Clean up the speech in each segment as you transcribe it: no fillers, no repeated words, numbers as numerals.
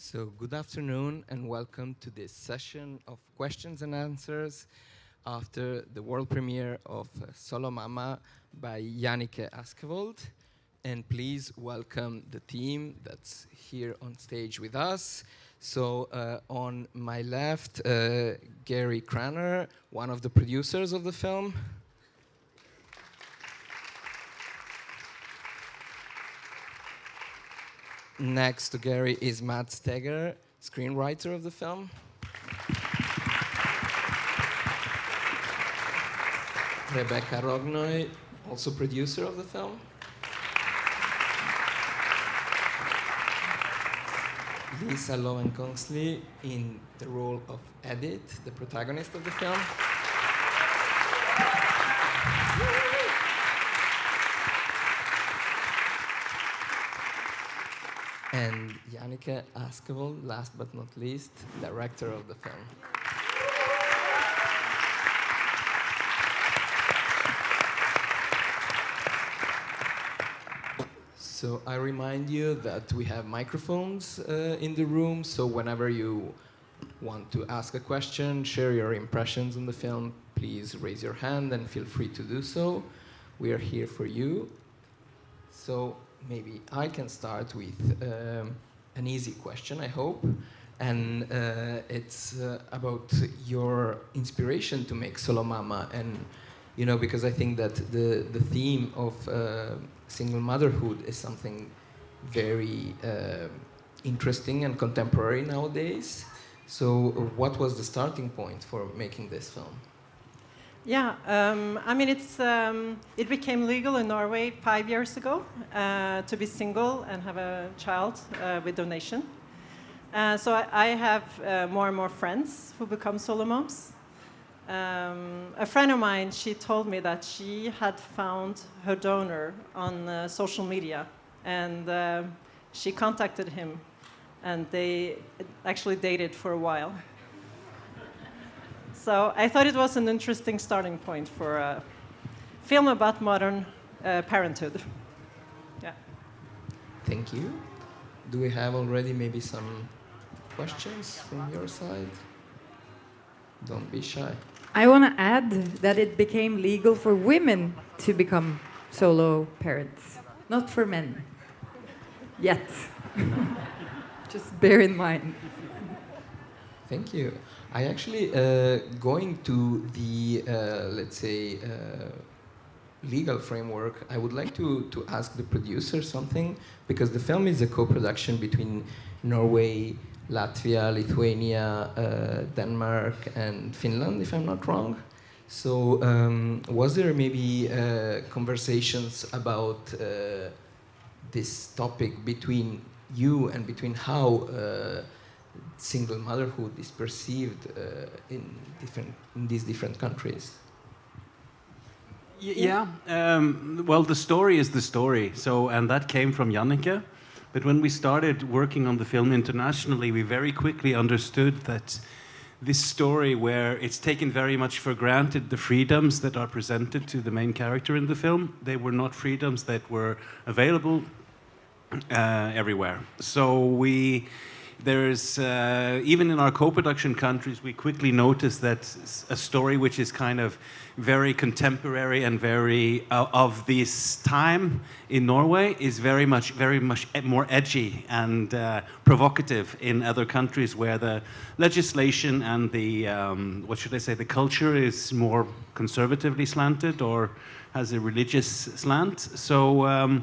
So, good afternoon and welcome to this session of questions and answers after the world premiere of Solomamma by Janicke Askevold. And please welcome the team that's here on stage with us. So, on my left, Gary Cranner, one of the producers of the film. Next to Gary is Matt Steger, screenwriter of the film. Rebecca Rognoy, also producer of the film. Lisa Loven-Kongsley in the role of Edith, the protagonist of the film. And Janicke Askevold, last but not least, director of the film. So I remind you that we have microphones in the room, so whenever you want to ask a question, share your impressions on the film, please raise your hand and feel free to do so. We are here for you. So maybe I can start with an easy question, I hope. And it's about your inspiration to make Solomamma. And, you know, because I think that the theme of single motherhood is something very interesting and contemporary nowadays. So what was the starting point for making this film? Yeah, I mean, it became legal in Norway 5 years ago to be single and have a child with donation. So I have more and more friends who become solo moms. A friend of mine, she told me that she had found her donor on social media, and she contacted him, and they actually dated for a while. So I thought it was an interesting starting point for a film about modern parenthood. Yeah. Thank you. Do we have already maybe some questions from your side? Don't be shy. I want to add that it became legal for women to become solo parents, not for men. Yet. Just bear in mind. Thank you. I actually, going to the, let's say, legal framework, I would like to ask the producer something, because the film is a co-production between Norway, Latvia, Lithuania, Denmark, and Finland, if I'm not wrong. So was there maybe conversations about this topic between you and between how single motherhood is perceived in these different countries? Yeah, well, the story is the story. So, and that came from Janicke. But when we started working on the film internationally, we very quickly understood that this story, where it's taken very much for granted the freedoms that are presented to the main character in the film, they were not freedoms that were available everywhere. So there's even in our co-production countries, we quickly noticed that a story which is kind of very contemporary and very of this time in Norway is very much more edgy and provocative in other countries where the legislation and the what should I say, the culture is more conservatively slanted or has a religious slant. So.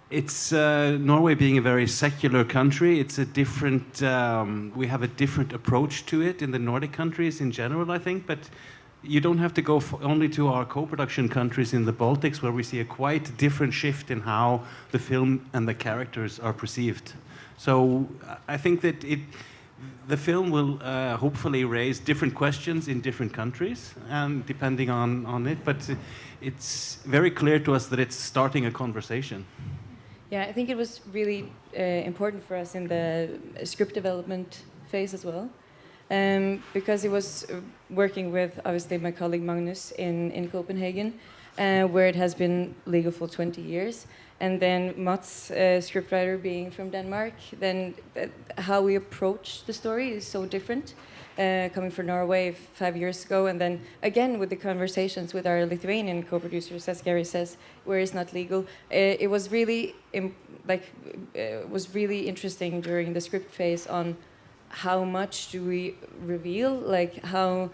It's Norway being a very secular country. It's a different. We have a different approach to it in the Nordic countries in general, I think. But you don't have to go only to our co-production countries in the Baltics, where we see a quite different shift in how the film and the characters are perceived. So I think that the film will hopefully raise different questions in different countries, and depending on it. But it's very clear to us that it's starting a conversation. Yeah, I think it was really important for us in the script development phase as well, because it was working with, obviously, my colleague Magnus in Copenhagen, where it has been legal for 20 years. And then Mats, scriptwriter, being from Denmark, then how we approach the story is so different. Coming from Norway 5 years ago, and then again with the conversations with our Lithuanian co-producers, as Gary says, where it's not legal. It was really interesting during the script phase on how much do we reveal, like how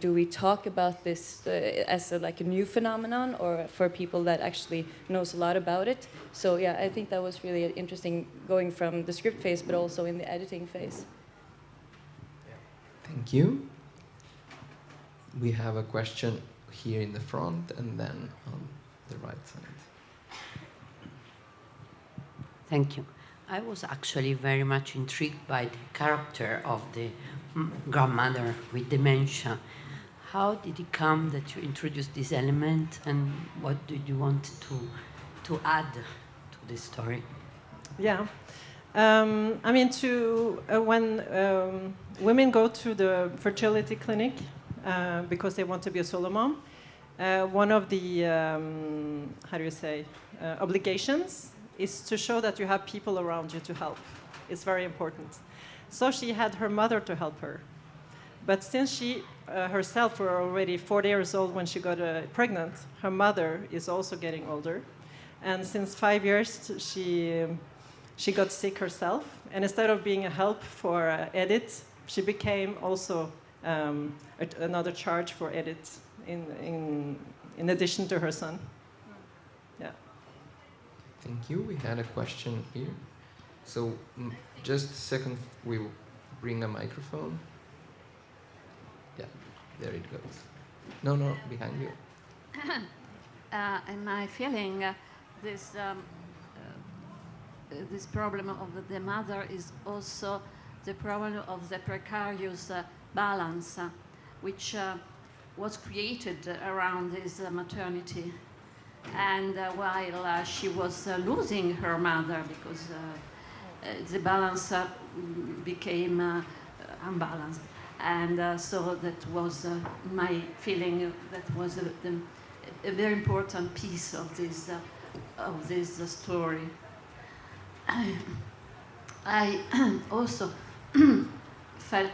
do we talk about this as a new phenomenon, or for people that actually knows a lot about it. So yeah, I think that was really interesting going from the script phase, but also in the editing phase. Thank you. We have a question here in the front and then on the right side. Thank you. I was actually very much intrigued by the character of the grandmother with dementia. How did it come that you introduced this element, and what did you want to add to this story? Yeah. I mean, when women go to the fertility clinic because they want to be a solo mom, one of the, obligations is to show that you have people around you to help. It's very important. So she had her mother to help her. But since she herself were already 40 years old when she got pregnant, her mother is also getting older. And since 5 years, she got sick herself, and instead of being a help for Edith, she became also another charge for Edith in addition to her son. Yeah. Thank you. We had a question here. So just a second, we will bring a microphone. Yeah, there it goes. No, behind you. In my feeling, this problem of the mother is also the problem of the precarious balance, which was created around this maternity. And while she was losing her mother, because the balance became unbalanced. And so that was my feeling. That was a very important piece of this story. I also felt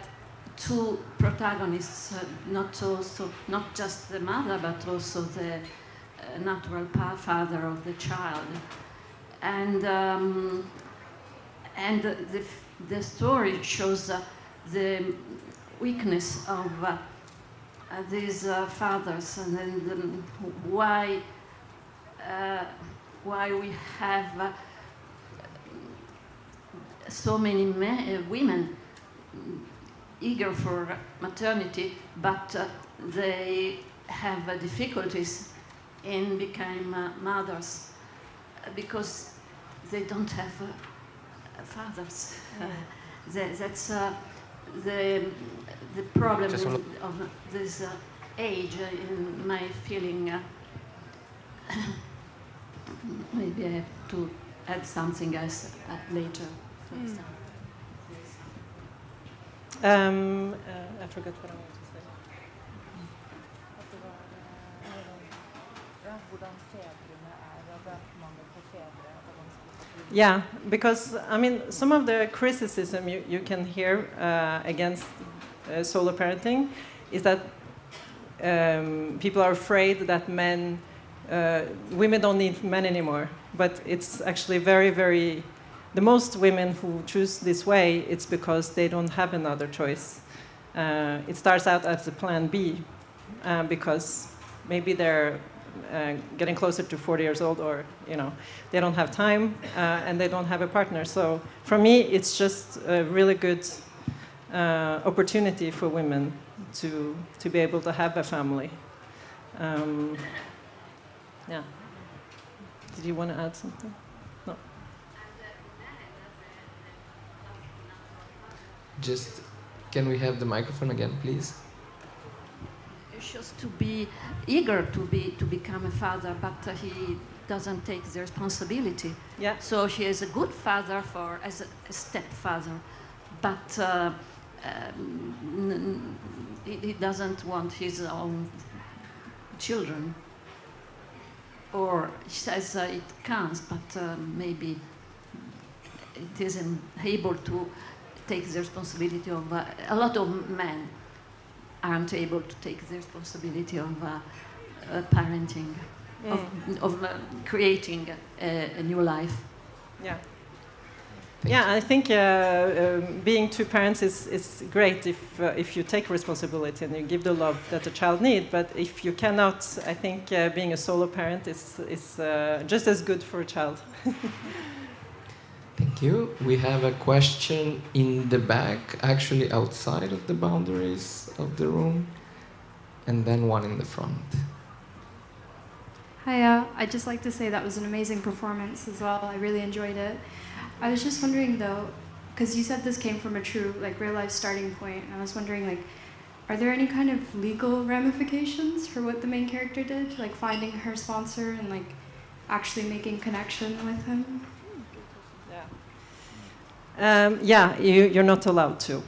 two protagonists, not just the mother, but also the natural father of the child, and the story shows the weakness of these fathers, and then why we have so many women eager for maternity, but they have difficulties in becoming mothers because they don't have fathers. That's the problem of this age, in my feeling. Maybe I have to add something else later. I forgot what I wanted to say. Yeah, because I mean, some of the criticism you can hear against solo parenting is that people are afraid that women don't need men anymore. But it's actually very, very. The most women who choose this way, it's because they don't have another choice. It starts out as a plan B, because maybe they're getting closer to 40 years old, or they don't have time and they don't have a partner. So for me, it's just a really good opportunity for women to be able to have a family. Yeah. Did you want to add something? No. Just, can we have the microphone again, please? Just to be eager to become a father, but he doesn't take the responsibility. Yeah. So he is a good father as a stepfather, but he doesn't want his own children, or he says it can, but maybe it isn't able to take the responsibility of. A lot of men aren't able to take the responsibility of parenting, of creating a new life. Yeah. Yeah, I think being two parents is great if you take responsibility and you give the love that the child needs. But if you cannot, I think being a solo parent is just as good for a child. Thank you. We have a question in the back, actually outside of the boundaries of the room, and then one in the front. Hi, I'd just like to say that was an amazing performance as well. I really enjoyed it. I was just wondering though, because you said this came from a true, like, real-life starting point, and I was wondering, like, are there any kind of legal ramifications for what the main character did, like finding her sponsor and like actually making connection with him? Yeah, you're not allowed to.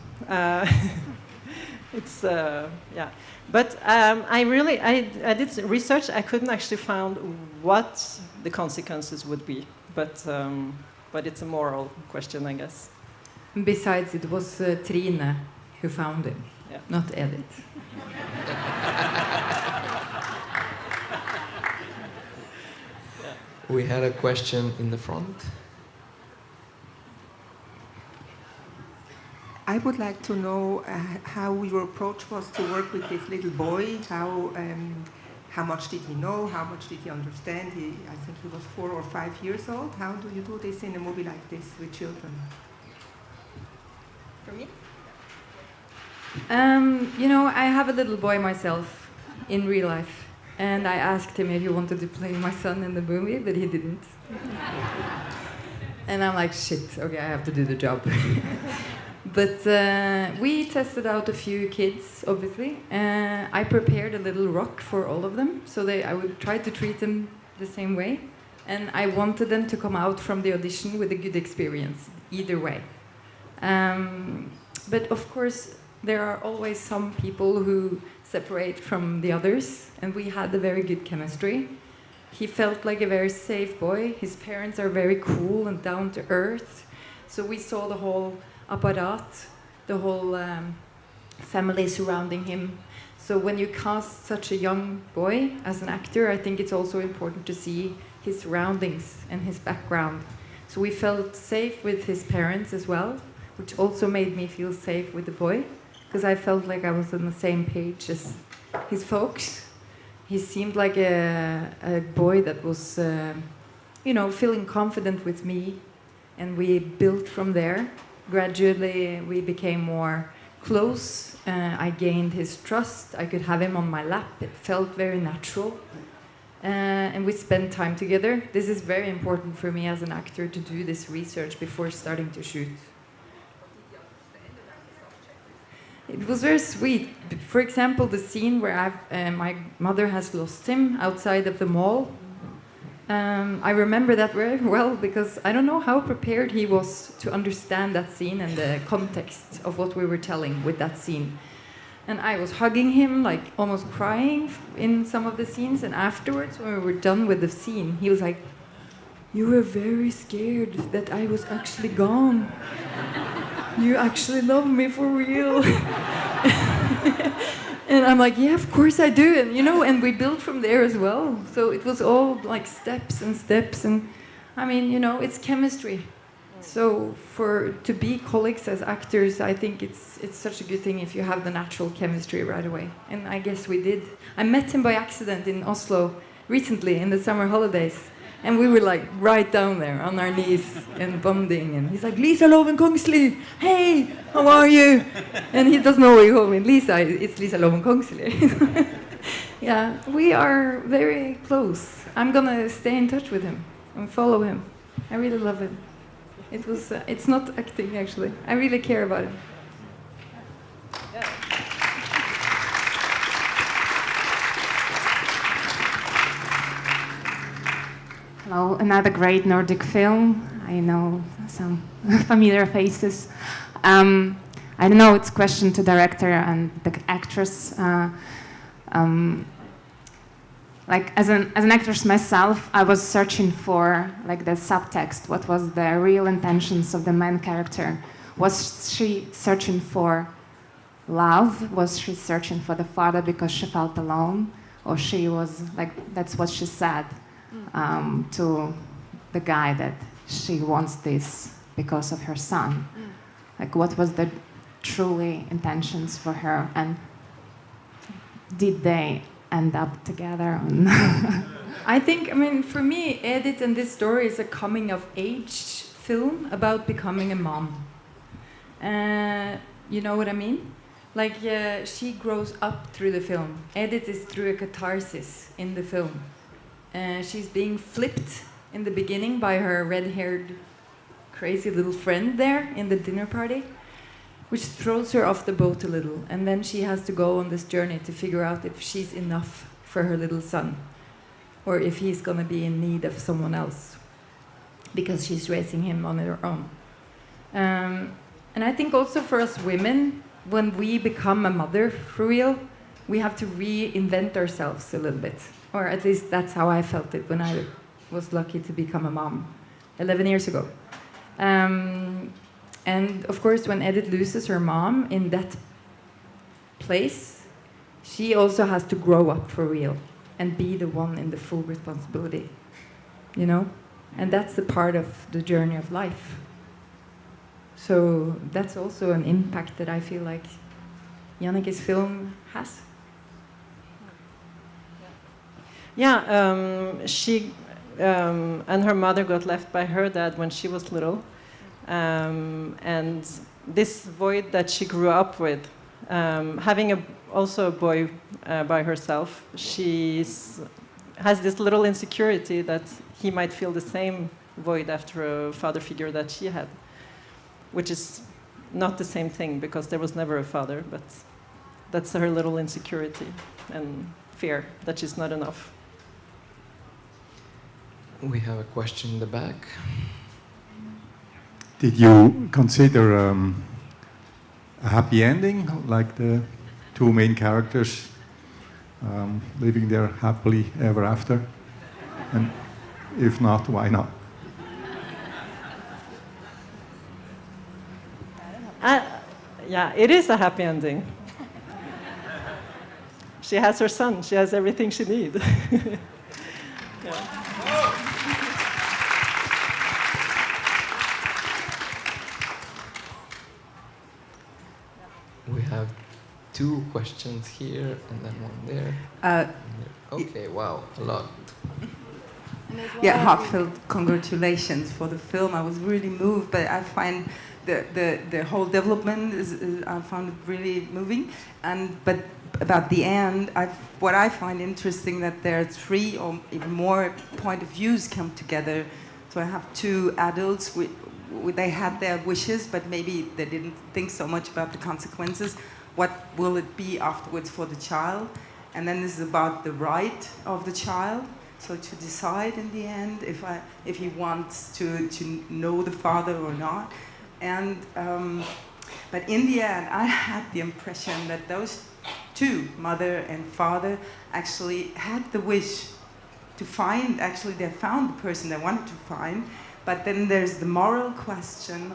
It's yeah, but I did research. I couldn't actually find what the consequences would be, but it's a moral question, I guess. Besides, it was Trine who found him, not Edith. We had a question in the front. I would like to know how your approach was to work with this little boy. How much did he know? How much did he understand? I think he was 4 or 5 years old. How do you do this in a movie like this with children? For me? You know, I have a little boy myself in real life, and I asked him if he wanted to play my son in the movie, but he didn't. And I'm like, shit, okay, I have to do the job. But we tested out a few kids, obviously. I prepared a little rock for all of them, so I would try to treat them the same way. And I wanted them to come out from the audition with a good experience, either way. But of course, there are always some people who separate from the others, and we had a very good chemistry. He felt like a very safe boy. His parents are very cool and down to earth. So we saw the whole apparat, the whole family surrounding him. So when you cast such a young boy as an actor, I think it's also important to see his surroundings and his background. So we felt safe with his parents as well, which also made me feel safe with the boy, because I felt like I was on the same page as his folks. He seemed like a boy that was, you know, feeling confident with me, and we built from there. Gradually, we became more close. I gained his trust. I could have him on my lap. It felt very natural. And we spent time together. This is very important for me as an actor to do this research before starting to shoot. It was very sweet. For example, the scene where my mother has lost him outside of the mall. I remember that very well because I don't know how prepared he was to understand that scene and the context of what we were telling with that scene. And I was hugging him, like almost crying in some of the scenes. And afterwards, when we were done with the scene, he was like, "You were very scared that I was actually gone. You actually love me for real." And I'm like, yeah, of course I do. And, you know, and we built from there as well. So it was all like steps and steps. And I mean, you know, it's chemistry. So to be colleagues as actors, I think it's such a good thing if you have the natural chemistry right away. And I guess we did. I met him by accident in Oslo recently in the summer holidays. And we were like right down there on our knees and bonding. And he's like, "Lisa Loven Kongsli, hey, how are you?" And he doesn't know what you call me. Lisa, it's Lisa Loven Kongsli. Yeah, we are very close. I'm gonna stay in touch with him and follow him. I really love him. It's not acting actually. I really care about him. Hello, another great Nordic film. I know some familiar faces. I don't know, it's a question to director and the actress. like as an actress myself, I was searching for like the subtext. What was the real intentions of the main character? Was she searching for love? Was she searching for the father because she felt alone? Or she was like, that's what she said to the guy, that she wants this because of her son. Like, what was the truly intentions for her, and did they end up together? I think, I mean, for me, Edith and this story is a coming of age film about becoming a mom. You know what I mean? Like, she grows up through the film. Edith is through a catharsis in the film. She's being flipped in the beginning by her red-haired, crazy little friend there in the dinner party, which throws her off the boat a little. And then she has to go on this journey to figure out if she's enough for her little son, or if he's going to be in need of someone else, because she's raising him on her own. And I think also for us women, when we become a mother for real, we have to reinvent ourselves a little bit. Or at least that's how I felt it when I was lucky to become a mom 11 years ago. And of course, when Edith loses her mom in that place, she also has to grow up for real and be the one in the full responsibility, you know? And that's the part of the journey of life. So that's also an impact that I feel like Janicke's film has. Yeah, she and her mother got left by her dad when she was little. And this void that she grew up with, having also a boy by herself, she has this little insecurity that he might feel the same void after a father figure that she had, which is not the same thing because there was never a father, but that's her little insecurity and fear that she's not enough. We have a question in the back. Did you consider a happy ending, like the two main characters living there happily ever after? And if not, why not? Yeah, it is a happy ending. She has her son. She has everything she needs. Yeah. We have two questions here and then one there. Okay, wow, a lot. Yeah, heartfelt congratulations for the film. I was really moved, but I find the whole development I found it really moving. But about the end, what I find interesting that there are three or even more point of views come together. So I have two adults. They had their wishes, but maybe they didn't think so much about the consequences. What will it be afterwards for the child? And then this is about the right of the child. So to decide in the end if he wants to know the father or not. And but in the end, I had the impression that those two, mother and father, actually had the wish to find. Actually, they found the person they wanted to find. But then there's the moral question,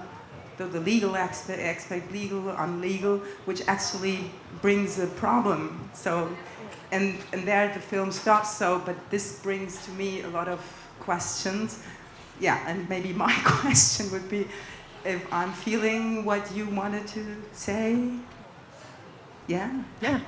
the legal aspect, legal, unlegal, which actually brings a problem. So, and there the film stops. So, but this brings to me a lot of questions. Yeah, and maybe my question would be, if I'm feeling what you wanted to say. Yeah. Yeah.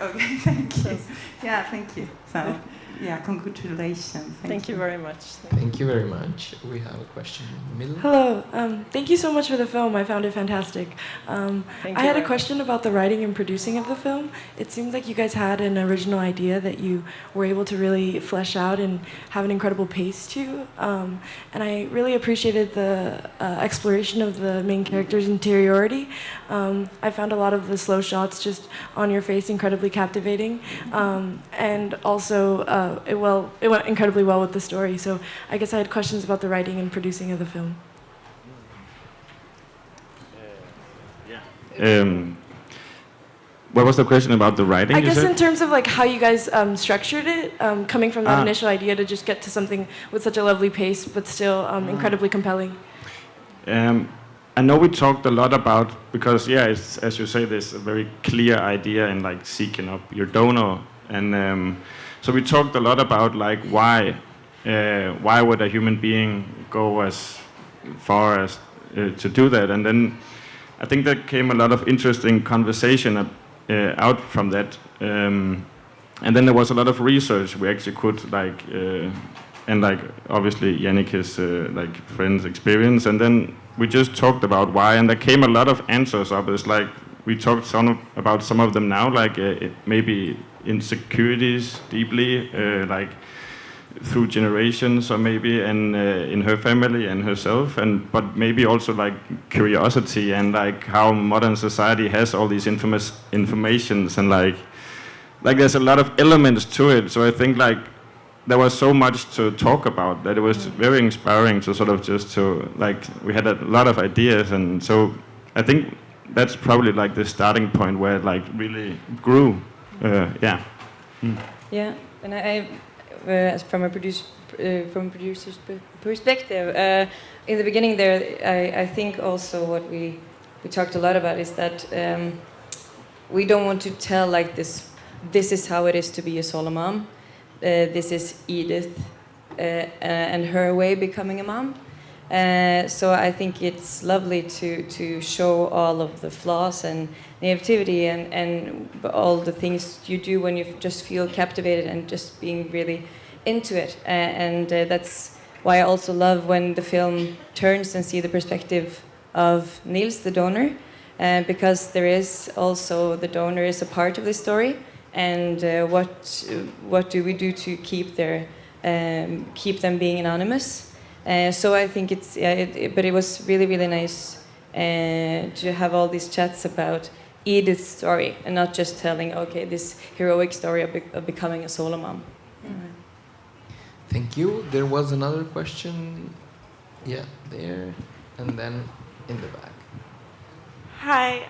Okay, thank you. Yeah, thank you. So. Yeah, congratulations. Thank you very much. Thank you very much. We have a question in the middle. Hello. Thank you so much for the film. I found it fantastic. I had a question about the writing and producing of the film. It seems like you guys had an original idea that you were able to really flesh out and have an incredible pace to. And I really appreciated the exploration of the main character's interiority. I found a lot of the slow shots just on your face incredibly captivating. And also, it went incredibly well with the story. So I guess I had questions about the writing and producing of the film. What was the question about the writing? I guess in terms of like how you guys structured it, coming from that initial idea to just get to something with such a lovely pace, but still incredibly compelling. I know we talked a lot about, because it's, as you say, there's a very clear idea in like seeking up your donor, and so we talked a lot about like why would a human being go as far as to do that, and then I think there came a lot of interesting conversation out from that, and then there was a lot of research we actually could like, and like obviously Janicke's like friend's experience, and then we just talked about why, and there came a lot of answers up. It's like we talked about some of them now, like maybe insecurities deeply, like through generations, or maybe in her family and herself, but maybe also like curiosity and like how modern society has all these informations, and like there's a lot of elements to it. So I think like there was so much to talk about that it was very inspiring to sort of just to like, we had a lot of ideas, and so I think that's probably like the starting point where it like really grew. Yeah, and from a producer's perspective, in the beginning there, I think also what we talked a lot about is that we don't want to tell like this is how it is to be a solo mom. This is Edith and her way becoming a mom. So I think it's lovely to show all of the flaws and naivety and all the things you do when you just feel captivated and just being really into it. And that's why I also love when the film turns and see the perspective of Niels, the donor, because there is also, the donor is a part of the story. And what do we do to keep them being anonymous? So I think but it was really, really nice to have all these chats about Edith's story and not just telling, okay, this heroic story of becoming a solo mom. Thank you. There was another question. Yeah, there, and then in the back. Hi.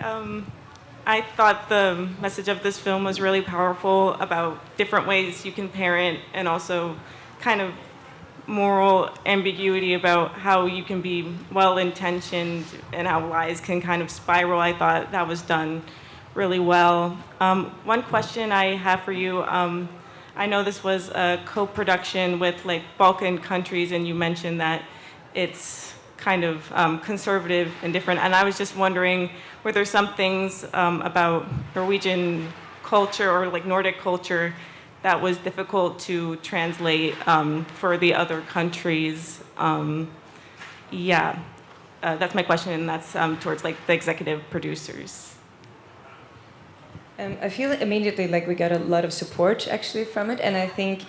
I thought the message of this film was really powerful about different ways you can parent, and also kind of moral ambiguity about how you can be well-intentioned and how lies can kind of spiral. I thought that was done really well. One question I have for you, I know this was a co-production with like Balkan countries, and you mentioned that it's kind of conservative and different, and I was just wondering, were there some things about Norwegian culture or like Nordic culture that was difficult to translate for the other countries? That's my question, and that's towards like the executive producers. I feel immediately like we got a lot of support actually from it, and I think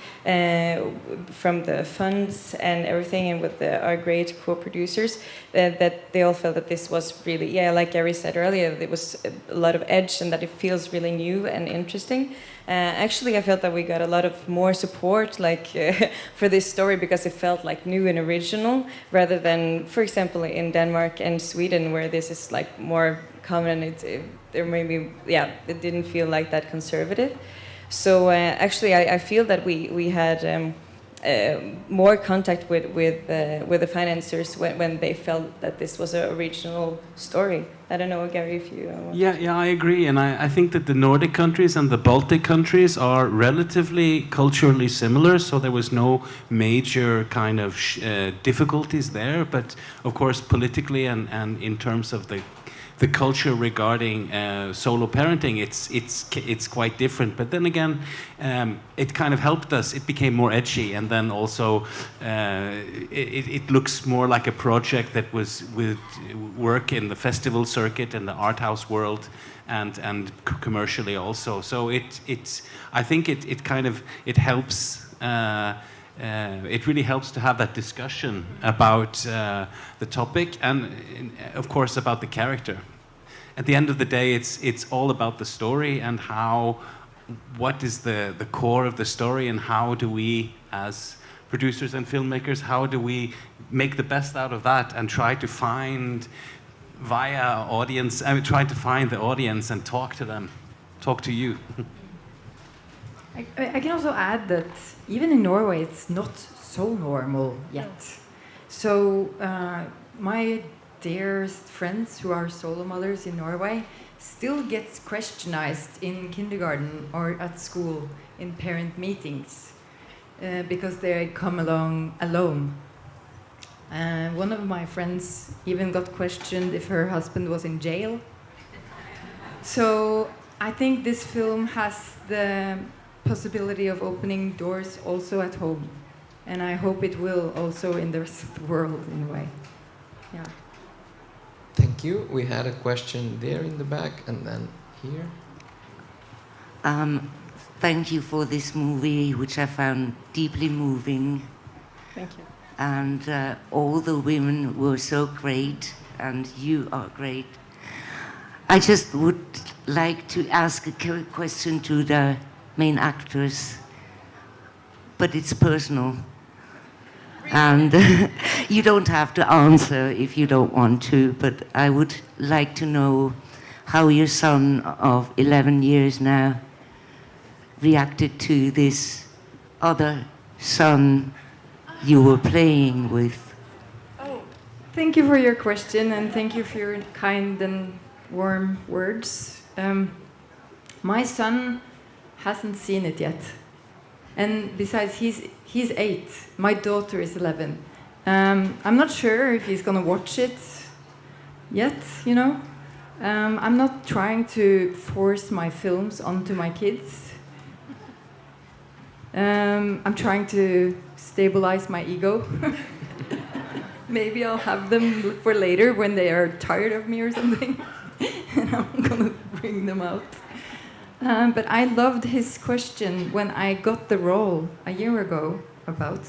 from the funds and everything, and with our great co-producers, that they all felt that this was really, like Gary said earlier, there was a lot of edge and that it feels really new and interesting. Actually, I felt that we got a lot of more support like for this story because it felt like new and original, rather than, for example, in Denmark and Sweden, where this is like more common. It didn't feel like that conservative. So actually, I feel that we had more contact with the financiers when they felt that this was a regional story. I don't know, Gary, if you... I agree, and I think that the Nordic countries and the Baltic countries are relatively culturally similar, so there was no major kind of difficulties there, but of course politically and in terms of the culture regarding solo parenting, it's quite different. But then again, it kind of helped us. It became more edgy, and then also it looks more like a project that was with work in the festival circuit and the art house world, and commercially also. So I think it helps. It really helps to have that discussion about the topic, and of course about the character. At the end of the day, it's all about the story and what is the core of the story, and how do we, as producers and filmmakers, how do we make the best out of that and try to find the audience and talk to them. talk to you. I can also add that even in Norway, it's not so normal yet. So my dearest friends who are solo mothers in Norway still gets questionized in kindergarten or at school in parent meetings because they come along alone. One of my friends even got questioned if her husband was in jail. So I think this film has the possibility of opening doors also at home. And I hope it will also in the rest of the world in a way. Yeah. Thank you. We had a question there in the back and then here. Thank you for this movie, which I found deeply moving. Thank you. And all the women were so great, and you are great. I just would like to ask a question to the main actors, but it's personal. And you don't have to answer if you don't want to, but I would like to know how your son of 11 years now reacted to this other son you were playing with. Oh, thank you for your question, and thank you for your kind and warm words. My son hasn't seen it yet. And besides, he's 8. My daughter is 11. I'm not sure if he's gonna watch it yet, you know. I'm not trying to force my films onto my kids. I'm trying to stabilize my ego. Maybe I'll have them for later when they are tired of me or something. And I'm gonna bring them out. But I loved his question when I got the role a year ago about,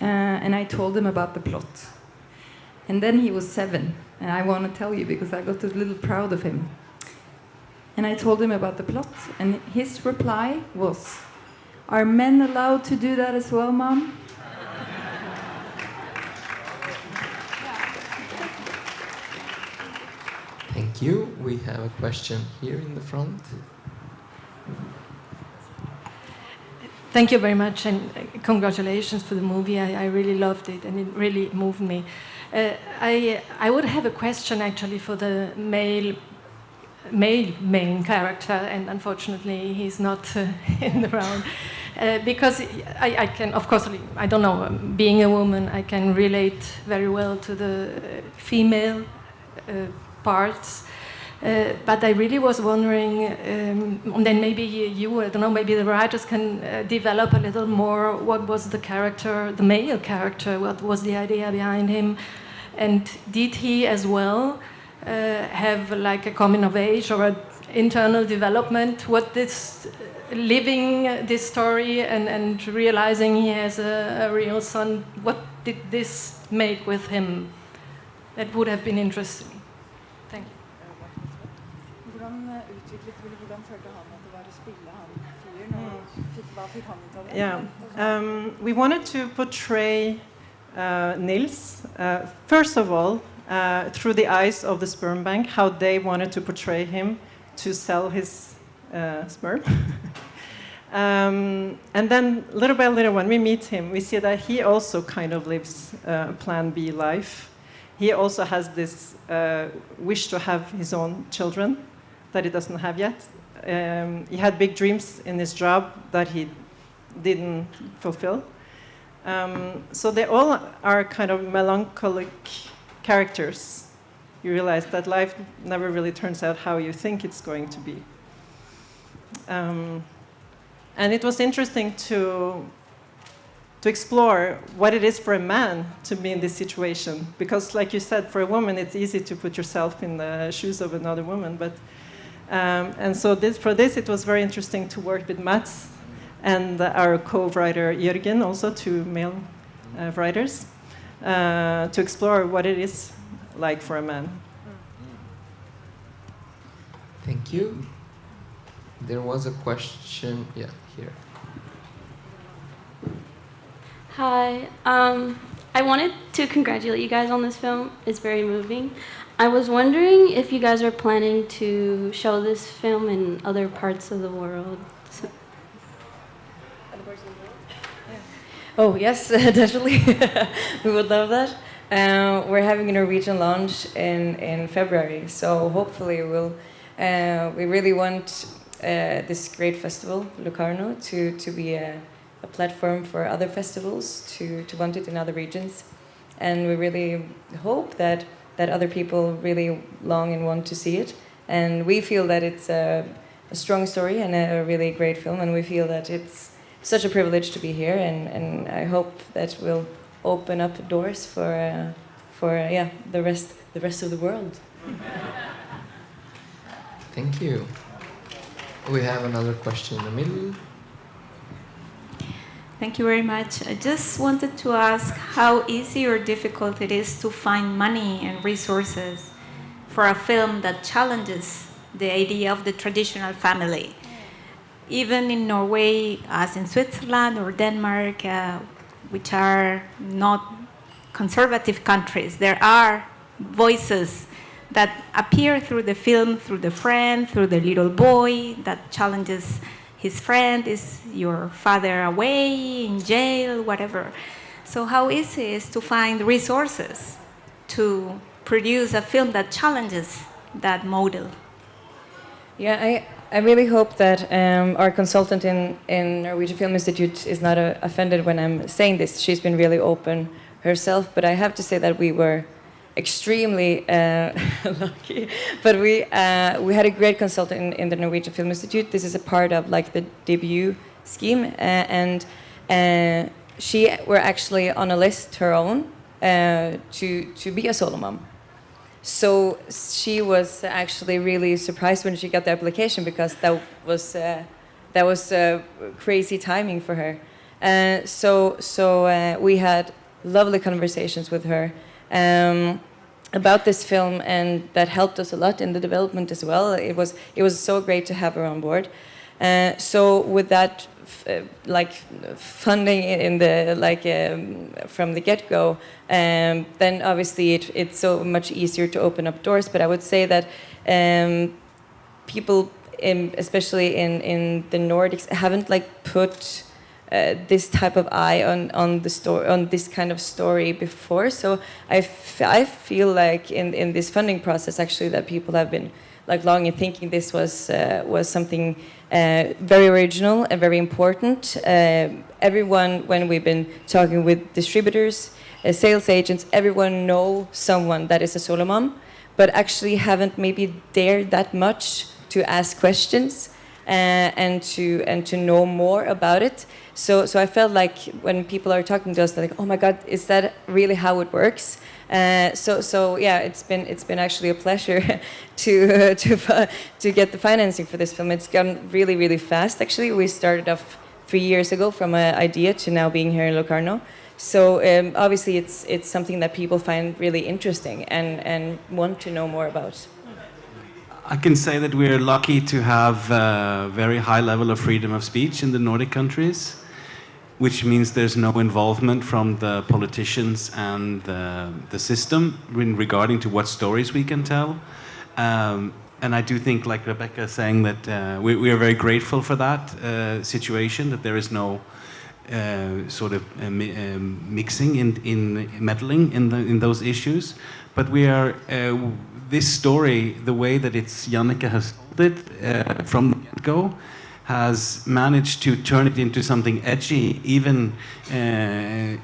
and I told him about the plot. And then he was 7, and I want to tell you because I got a little proud of him. And I told him about the plot, and his reply was, "Are men allowed to do that as well, Mom?" Thank you. We have a question here in the front. Thank you very much, and congratulations for the movie. I really loved it, and it really moved me. I would have a question actually for the male main character, and unfortunately he's not in the round. Because I can, of course, I don't know, being a woman, I can relate very well to the female parts. But I really was wondering, and then maybe you, I don't know, maybe the writers can develop a little more what was the character, the male character, what was the idea behind him, and did he as well have like a coming of age or an internal development? What this living this story and realizing he has a real son, what did this make with him? That would have been interesting. Thank you. Yeah, we wanted to portray Nils, first of all, through the eyes of the sperm bank, how they wanted to portray him to sell his sperm. And then little by little, when we meet him, we see that he also kind of lives Plan B life. He also has this wish to have his own children that he doesn't have yet. He had big dreams in his job that he didn't fulfill. So they all are kind of melancholic characters. You realize that life never really turns out how you think it's going to be. And it was interesting to explore what it is for a man to be in this situation. Because like you said, for a woman, it's easy to put yourself in the shoes of another woman. But and so for this, it was very interesting to work with Mats and our co-writer Jørgen, also two male writers, to explore what it is like for a man. Thank you. There was a question, yeah, here. Hi. I wanted to congratulate you guys on this film. It's very moving. I was wondering if you guys are planning to show this film in other parts of the world. Oh yes, definitely. We would love that. We're having a Norwegian launch in February, so hopefully we really want this great festival, Locarno, to be a platform for other festivals to want it in other regions, and we really hope that other people really long and want to see it, and we feel that it's a strong story and a really great film, and we feel that it's such a privilege to be here, and I hope that will open up doors for the rest of the world. Thank you. We have another question in the middle. Thank you very much. I just wanted to ask how easy or difficult it is to find money and resources for a film that challenges the idea of the traditional family. Even in Norway, as in Switzerland or Denmark, which are not conservative countries, there are voices that appear through the film, through the friend, through the little boy that challenges his friend. Is your father away, in jail, whatever? So how easy is to find resources to produce a film that challenges that model? Yeah, I really hope that our consultant in Norwegian Film Institute is not offended when I'm saying this. She's been really open herself, but I have to say that we were extremely lucky. But we had a great consultant in the Norwegian Film Institute. This is a part of like the debut scheme, and she were actually on a list her own to be a solo mom. So she was actually really surprised when she got the application, because that was crazy timing for her. So we had lovely conversations with her about this film, and that helped us a lot in the development as well. It was so great to have her on board. So with that funding in the from the get-go, then obviously it's so much easier to open up doors. But I would say that people, especially in the Nordics, haven't put this type of eye on the story, on this kind of story before. So I feel like in this funding process, actually, that people have been long and thinking this was something very original and very important. Everyone, when we've been talking with distributors, sales agents, everyone know someone that is a solo mom, but actually haven't maybe dared that much to ask questions and to know more about it. So I felt like when people are talking to us, they're like, oh my God, is that really how it works? So yeah, it's been actually a pleasure to get the financing for this film. It's gone really, really fast. Actually, we started off 3 years ago from an idea to now being here in Locarno. So obviously, it's something that people find really interesting and want to know more about. I can say that we're lucky to have a very high level of freedom of speech in the Nordic countries, which means there's no involvement from the politicians and the system regarding to what stories we can tell. And I do think, like Rebecca is saying, that we are very grateful for that situation, that there is no sort of mixing in meddling in those issues. But we are, this story, the way that Janicke has told it from the get-go, has managed to turn it into something edgy. Even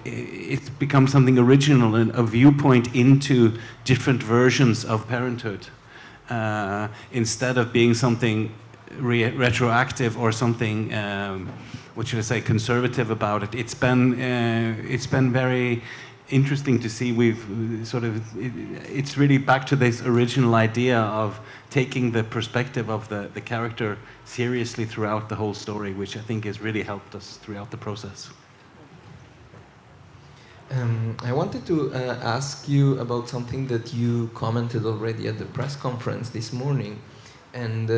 it's become something original and a viewpoint into different versions of parenthood, instead of being something retroactive or something, what should I say, conservative about it. It's been very interesting to see. It's really back to this original idea of taking the perspective of the character seriously throughout the whole story, which I think has really helped us throughout the process. I wanted to ask you about something that you commented already at the press conference this morning, and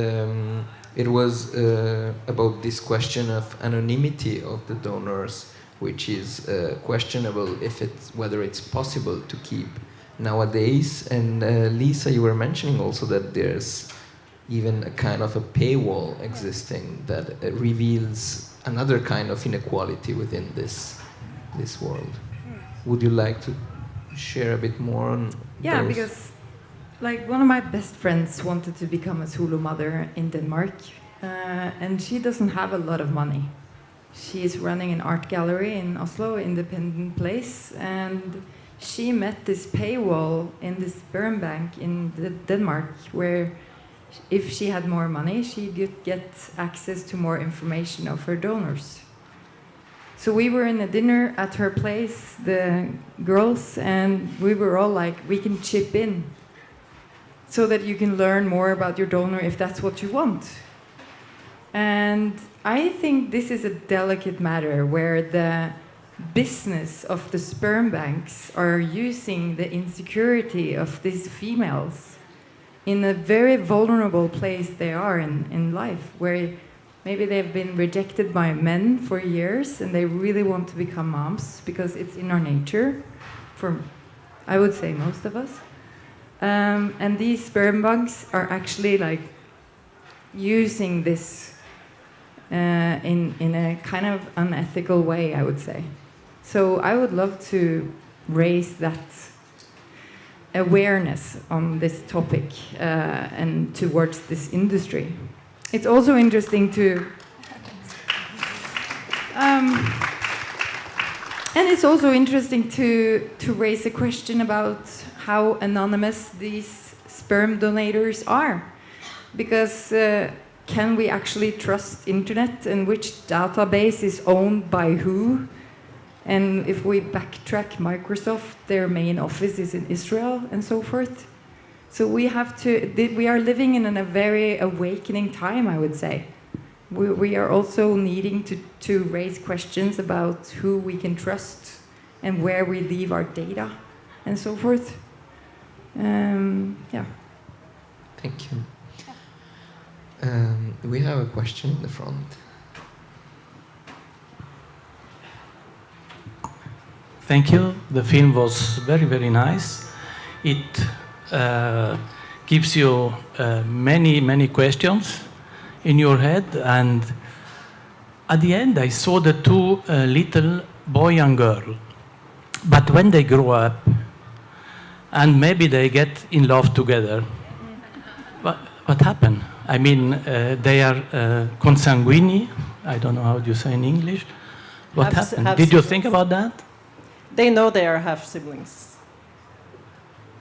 it was about this question of anonymity of the donors. which is questionable whether it's possible to keep nowadays. And Lisa, you were mentioning also that there's even a kind of a paywall existing that reveals another kind of inequality within this world. Would you like to share a bit more on Yeah, those? because like one of my best friends wanted to become a solo mother in Denmark, and she doesn't have a lot of money. She's running an art gallery in Oslo, independent place, and she met this paywall in this sperm bank in Denmark, where if she had more money, she could get access to more information of her donors. So we were in a dinner at her place, the girls, and we were all like, we can chip in so that you can learn more about your donor if that's what you want. And I think this is a delicate matter where the business of the sperm banks are using the insecurity of these females in a very vulnerable place they are in life, where maybe they've been rejected by men for years and they really want to become moms because it's in our nature, for I would say most of us. And these sperm banks are actually like using this in a kind of unethical way, I would say. So I would love to raise that awareness on this topic and towards this industry. It's also interesting to and it's also interesting to raise a question about how anonymous these sperm donators are, because can we actually trust internet, and which database is owned by who? And if we backtrack Microsoft, their main office is in Israel and so forth. So we are living in a very awakening time, I would say. We are also needing to raise questions about who we can trust and where we leave our data and so forth. Yeah. Thank you. We have a question in the front. Thank you. The film was very, very nice. It gives you many, many questions in your head. And at the end, I saw the two little boy and girl. But when they grow up, and maybe they get in love together, what happened? I mean, they are consanguini. I don't know how you say in English. What happened? Did you think about that? They know they are half siblings.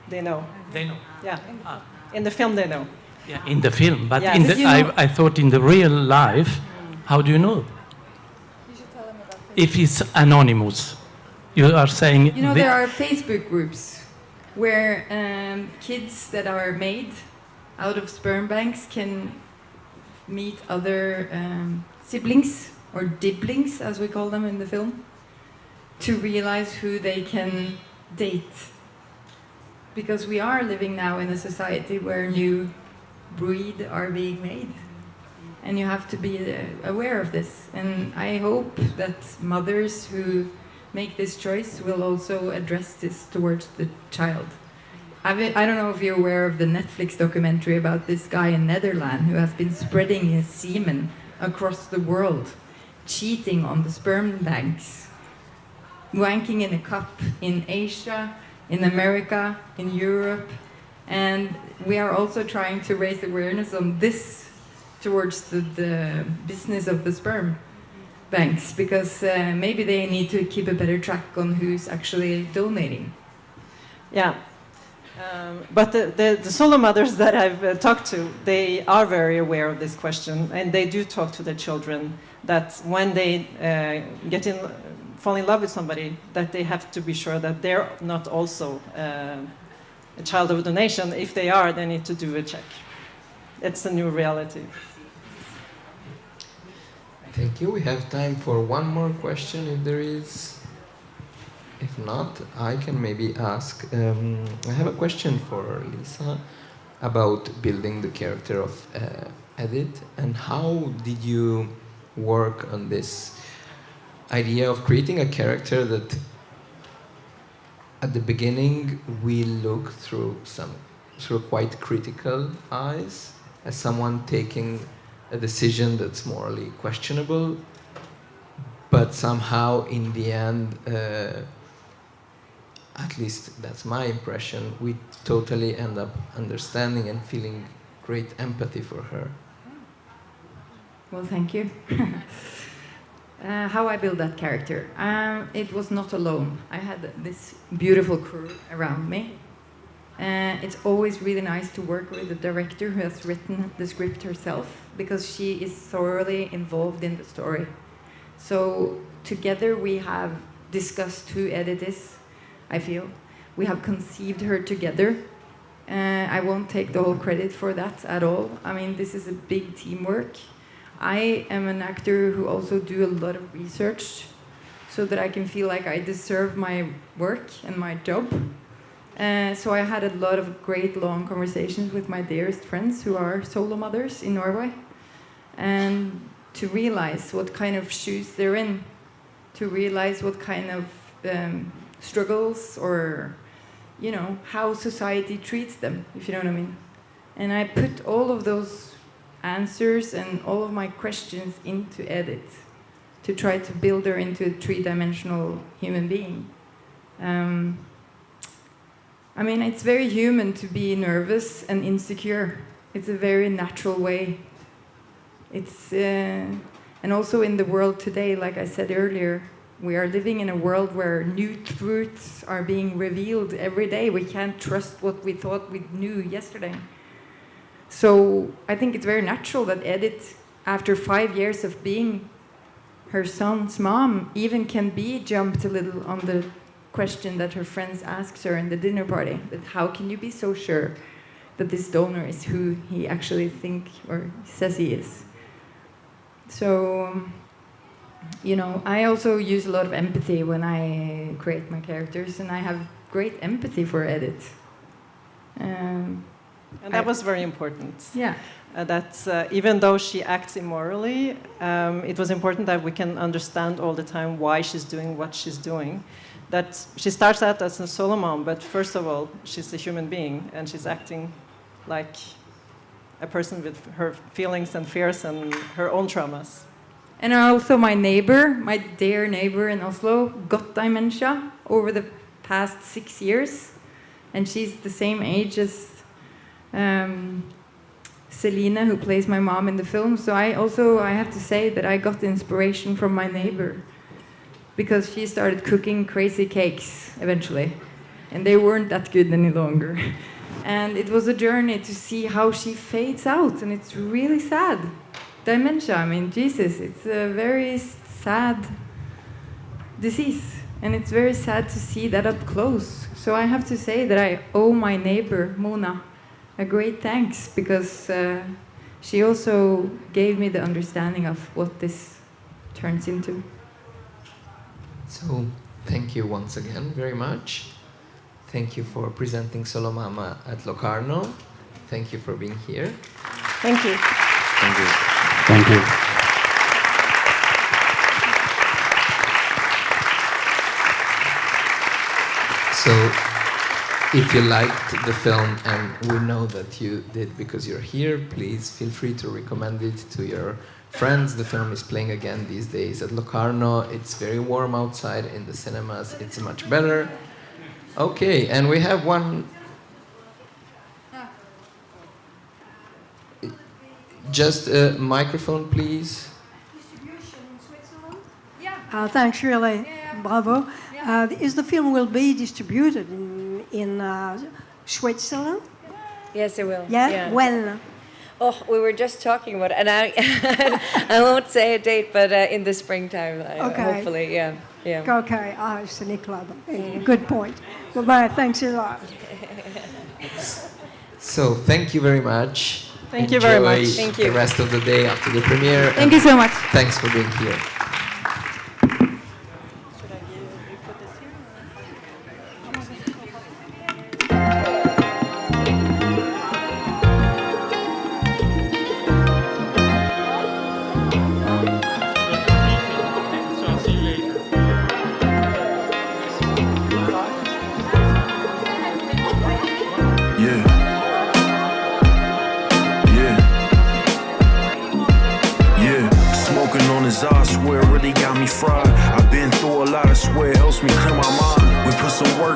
They know. They know. Yeah. In the film, they know. Yeah, in the film, but yes. I thought in the real life, how do you know? If it's anonymous, you are saying. You know, there are Facebook groups where kids that are made out of sperm banks can meet other siblings, or diblings, as we call them in the film, to realize who they can date. Because we are living now in a society where new breed are being made. And you have to be aware of this. And I hope that mothers who make this choice will also address this towards the child. I don't know if you're aware of the Netflix documentary about this guy in Netherlands who has been spreading his semen across the world, cheating on the sperm banks, wanking in a cup in Asia, in America, in Europe. And we are also trying to raise awareness on this towards the business of the sperm banks, because maybe they need to keep a better track on who's actually donating. Yeah. But the solo mothers that I've talked to, they are very aware of this question, and they do talk to their children that when they fall in love with somebody, that they have to be sure that they're not also a child of donation. If they are, they need to do a check. It's a new reality. Thank you. We have time for one more question, if there is. If not, I can maybe ask. I have a question for Lisa about building the character of Edith, and how did you work on this idea of creating a character that at the beginning we look through quite critical eyes as someone taking a decision that's morally questionable, but somehow in the end, at least that's my impression, we totally end up understanding and feeling great empathy for her. Well, thank you. How I built that character. It was not alone. I had this beautiful crew around me. It's always really nice to work with the director who has written the script herself, because she is thoroughly involved in the story. So together we have discussed who edit is, I feel. We have conceived her together. I won't take the whole credit for that at all. I mean, this is a big teamwork. I am an actor who also do a lot of research so that I can feel like I deserve my work and my job. So I had a lot of great long conversations with my dearest friends who are solo mothers in Norway, and to realize what kind of shoes they're in, to realize what kind of struggles or, you know, how society treats them, if you know what I mean. And I put all of those answers and all of my questions into edit to try to build her into a three-dimensional human being. I mean, it's very human to be nervous and insecure. It's a very natural way. It's and also in the world today, like I said earlier, we are living in a world where new truths are being revealed every day. We can't trust what we thought we knew yesterday. So I think it's very natural that Edith, after 5 years of being her son's mom, even can be jumped a little on the question that her friends asked her in the dinner party. But how can you be so sure that this donor is who he actually think or says he is? So, you know, I also use a lot of empathy when I create my characters, and I have great empathy for Edith. And that was very important. Yeah. That even though she acts immorally, it was important that we can understand all the time why she's doing what she's doing. That she starts out as a solo mom, but first of all, she's a human being, and she's acting like a person with her feelings and fears and her own traumas. And also my neighbor, my dear neighbor in Oslo, got dementia over the past 6 years. And she's the same age as Selina, who plays my mom in the film. So I have to say that I got the inspiration from my neighbor, because she started cooking crazy cakes eventually. And they weren't that good any longer. And it was a journey to see how she fades out, and it's really sad. Dementia, I mean, Jesus, it's a very sad disease, and it's very sad to see that up close. So I have to say that I owe my neighbor, Mona, a great thanks, because she also gave me the understanding of what this turns into. So, thank you once again very much. Thank you for presenting Solomamma at Locarno. Thank you for being here. Thank you. Thank you. Thank you. So, if you liked the film, and we know that you did because you're here, please feel free to recommend it to your friends. The film is playing again these days at Locarno. It's very warm outside. In the cinemas, it's much better. Okay, and we have one. Just a microphone, please. Thanks, really. Bravo. Is the film will be distributed in Switzerland? Yes, it will. Yeah? When? Oh, we were just talking about it, and I won't say a date, but in the springtime, Okay. hopefully, yeah. Okay, it's Nicola. Good point. Goodbye, thanks a lot. So, thank you very much. Thank you very much. Enjoy Thank you. the rest of the day after the premiere. Thank you so much. Thanks for being here. So I'll see you later. is I swear, really got me fried. I've been through a lot, I swear, it helps me clear my mind. We put some work